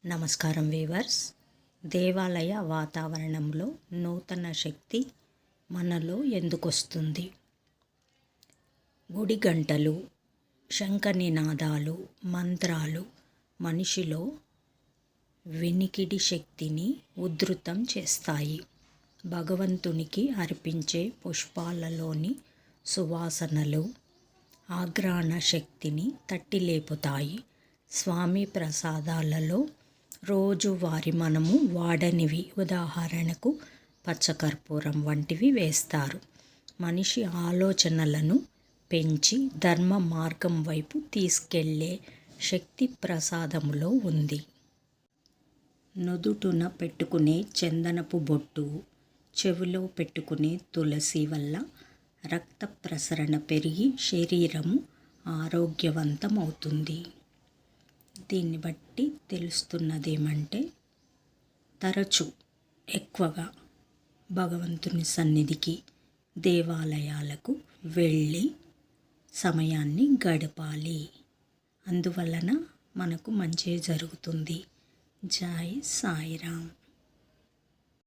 నమస్కారం వీవర్స్. దేవాలయ వాతావరణంలో నూతన శక్తి మనలో ఎందుకొస్తుంది? గుడి గంటలు, శంఖనినాదాలు, మంత్రాలు మనిషిలో వినికిడి శక్తిని ఉధృతం చేస్తాయి. భగవంతునికి అర్పించే పుష్పాలలోని సువాసనలు ఆఘ్రాణ శక్తిని తట్టిలేపుతాయి. స్వామి ప్రసాదాలలో రోజువారి మనము వాడనివి, ఉదాహరణకు పచ్చకర్పూరం వంటివి వేస్తారు. మనిషి ఆలోచనలను పెంచి ధర్మ మార్గం వైపు తీసుకెళ్లే శక్తి ప్రసాదములో ఉంది. నుదుటున పెట్టుకునే చందనపు బొట్టు, చెవిలో పెట్టుకునే తులసి వల్ల రక్త ప్రసరణ పెరిగి శరీరము ఆరోగ్యవంతమవుతుంది. దీన్ని బట్టి తెలుస్తున్నదేమంటే, తరచు ఎక్కువగా భగవంతుని సన్నిధికి, దేవాలయాలకు వెళ్ళి సమయాన్ని గడపాలి. అందువలన మనకు మంచి జరుగుతుంది. జై సాయిరామ్.